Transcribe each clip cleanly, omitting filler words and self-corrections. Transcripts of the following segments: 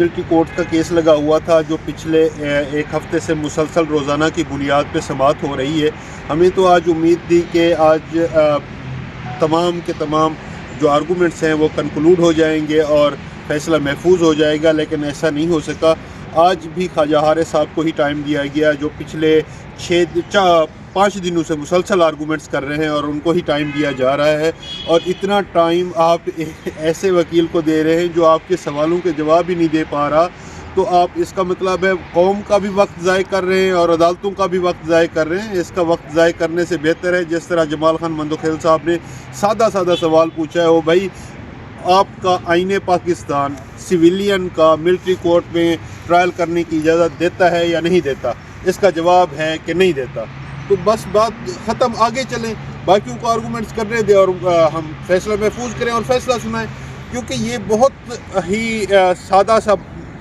Military court का case लगा हुआ था जो पिछले एक हफ्ते से मुसलसल रोज़ाना की बुनियाद पे समाअत हो रही है। हमें तो आज उम्मीद थी कि आज तमाम के तमाम जो आर्गूमेंट्स हैं वो कंक्लूड हो जाएंगे और फ़ैसला महफूज हो जाएगा, लेकिन ऐसा नहीं हो सका। आज भी ख्वाजा हारे साहब को ही टाइम दिया गया जो पिछले 5 दिनों से मुसलसल आर्गूमेंट्स कर रहे हैं और उनको ही टाइम दिया जा रहा है। और इतना टाइम आप ऐसे वकील को दे रहे हैं जो आपके सवालों के जवाब ही नहीं दे पा रहा, तो आप इसका मतलब है कौम का भी वक्त ज़ाय कर रहे हैं और अदालतों का भी वक्त ज़ाय कर रहे हैं। इसका वक्त ज़ाय करने से बेहतर है जिस तरह जमाल खान मंदोखेल साहब ने सादा सवाल पूछा है, वो भाई आपका आईने पाकिस्तान सिविलियन का मिलिट्री कोर्ट में ट्रायल करने की इजाज़त देता है या नहीं देता? इसका जवाब है कि नहीं देता। तो बस बात ख़त्म, आगे चलें, बाकियों को आर्गूमेंट्स करने दें और हम फैसला महफूज करें और फैसला सुनाएं, क्योंकि ये बहुत ही सादा सा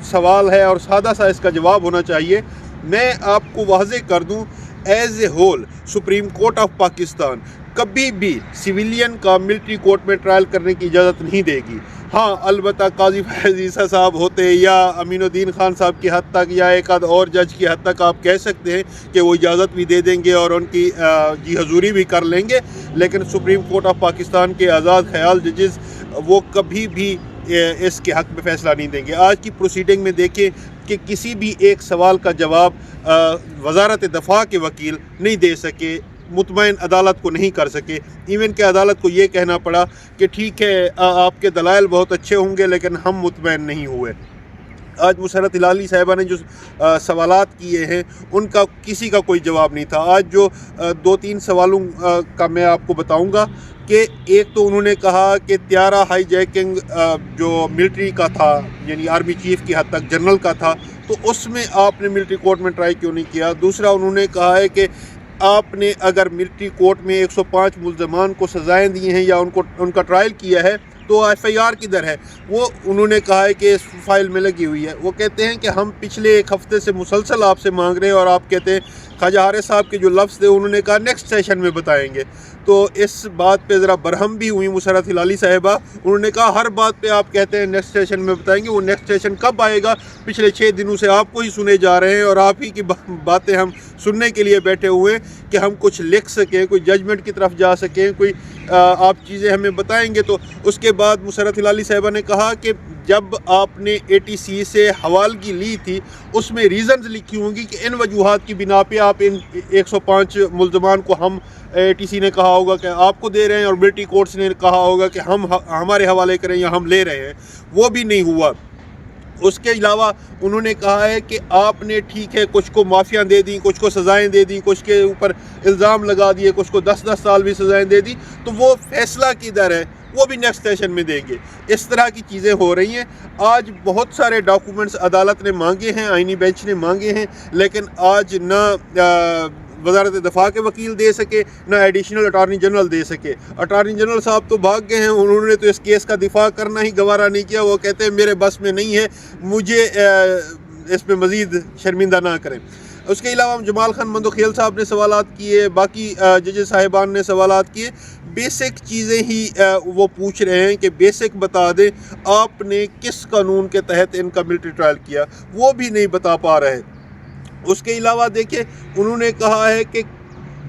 सवाल है और सादा सा इसका जवाब होना चाहिए। मैं आपको वाज़ेह कर दूं, as a whole supreme court of Pakistan कभी भी सिविलियन का मिलिट्री कोर्ट में ट्रायल करने की इजाज़त नहीं देगी। हाँ, अलबत्ता काजी फैज़ ईसा साहब होते या अमीनुद्दीन खान साहब की हद तक या एक आध और जज की हद तक आप कह सकते हैं कि वो इजाज़त भी दे देंगे और उनकी जी हजूरी भी कर लेंगे, लेकिन सुप्रीम कोर्ट ऑफ पाकिस्तान के आज़ाद ख्याल जजेस वो कभी भी इसके हक़ में फ़ैसला नहीं देंगे। आज की प्रोसीडिंग में देखें कि किसी भी एक सवाल का जवाब वज़ारत दफ़ा के वकील नहीं दे सके, मुतमईन अदालत को नहीं कर सके। इवन के अदालत को ये कहना पड़ा कि ठीक है आपके दलाइल बहुत अच्छे होंगे लेकिन हम मुतमईन नहीं हुए। आज मुसर्रत हिलाली साहिबा ने जो सवालात किए हैं उनका किसी का कोई जवाब नहीं था। आज जो 2-3 सवालों का मैं आपको बताऊंगा कि एक तो उन्होंने कहा कि त्यारा हाई जैकिंग जो मिलिट्री का था, यानी आर्मी चीफ की हद तक जनरल का था, तो उसमें आपने मिलिट्री कोर्ट में ट्राई क्यों नहीं किया? दूसरा उन्होंने कहा है कि आपने अगर मिलिट्री कोर्ट में 105 मुल्ज़मान को सज़ाएँ दी हैं या उनका ट्रायल किया है तो FIR किधर है? वो उन्होंने कहा है कि इस फाइल में लगी हुई है। वो कहते हैं कि हम पिछले एक हफ़्ते से मुसलसल आपसे मांग रहे हैं और आप कहते हैं, ख्वाजा हारे साहब के जो लफ्ज़ थे उन्होंने कहा नेक्स्ट सेशन में बताएंगे। तो इस बात पे ज़रा बरहम भी हुई मुसर्रत हिलाली साहिबा। उन्होंने कहा हर बात पे आप कहते हैं नेक्स्ट सेशन में बताएंगे, वो नेक्स्ट सेशन कब आएगा? पिछले 6 दिनों से आपको ही सुने जा रहे हैं और आप ही की बातें हम सुनने के लिए बैठे हुए हैं कि हम कुछ लिख सकें, कोई जजमेंट की तरफ जा सकें, कोई आप चीज़ें हमें बताएंगे। तो उसके बाद मुसर्रत हिलाली साहिबा ने कहा कि जब आपने ATC से हवालगी ली थी उसमें रीज़न्स लिखी होंगी कि इन वजूहात की बिना पे आप इन 105 मुल्ज़मान को हम ATC ने कहा होगा कि आपको दे रहे हैं और मिलिट्री कोर्ट्स ने कहा होगा कि हम हमारे हवाले करें या हम ले रहे हैं। वो भी नहीं हुआ। उसके अलावा उन्होंने कहा है कि आपने ठीक है कुछ को माफ़ियाँ दे दी, कुछ को सज़ाएँ दे दी, कुछ के ऊपर इल्ज़ाम लगा दिए, कुछ को 10-10 साल भी सज़ाएँ दे दी, तो वो फ़ैसला किधर है? वो भी नेक्स्ट सेशन में देंगे। इस तरह की चीज़ें हो रही हैं। आज बहुत सारे डॉक्यूमेंट्स अदालत ने मांगे हैं, आईनी बेंच ने मांगे हैं, लेकिन आज ना वज़ारत दफ़ा के वकील दे सके ना एडिशनल अटार्नी जनरल दे सके। अटार्नी जनरल साहब तो भाग गए हैं, उन्होंने तो इस केस का दिफा करना ही गवारा नहीं किया। वो कहते हैं मेरे बस में नहीं है, मुझे इसमें मज़ीद शर्मिंदा ना करें। उसके अलावा जमाल खान मंदोखेल साहब ने सवालात किए, बाकी जज साहिबान ने सवालात किए। बेसिक चीज़ें ही वो पूछ रहे हैं कि बेसिक बता दें आपने किस कानून के तहत इनका मिलिट्री ट्रायल किया, वो भी नहीं बता पा रहे। उसके अलावा देखिए उन्होंने कहा है कि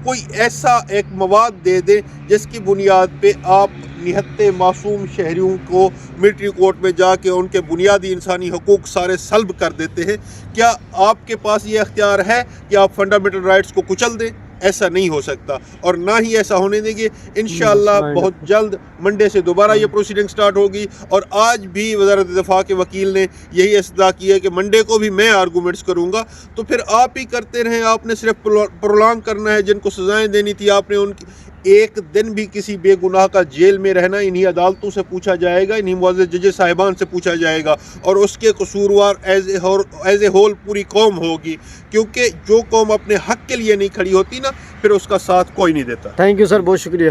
कोई ऐसा एक मवाद दे दे जिसकी बुनियाद पे आप निहत्ते मासूम शहरियों को मिलिट्री कोर्ट में जाके उनके बुनियादी इंसानी हकूक़ सारे सल्ब कर देते हैं। क्या आपके पास ये अख्तियार है कि आप फंडामेंटल राइट्स को कुचल दें? ऐसा नहीं हो सकता और ना ही ऐसा होने देंगे। इंशाअल्लाह बहुत जल्द मंडे से दोबारा ये प्रोसीडिंग स्टार्ट होगी। और आज भी वज़ारत दफ़ा के वकील ने यही इस्तदा की है कि मंडे को भी मैं आर्गूमेंट्स करूँगा। तो फिर आप ही करते रहें, आपने सिर्फ प्रोलॉन्ग करना है। जिनको सज़ाएँ देनी थी आपने उनकी एक दिन भी किसी बेगुनाह का जेल में रहना इन्हीं अदालतों से पूछा जाएगा, इन्हीं मुअज़्ज़ज़ जज साहिबान से पूछा जाएगा और उसके कसूरवार एज ए होल पूरी कौम होगी, क्योंकि जो कौम अपने हक़ के लिए नहीं खड़ी होती ना, फिर उसका साथ कोई नहीं देता। थैंक यू सर, बहुत शुक्रिया।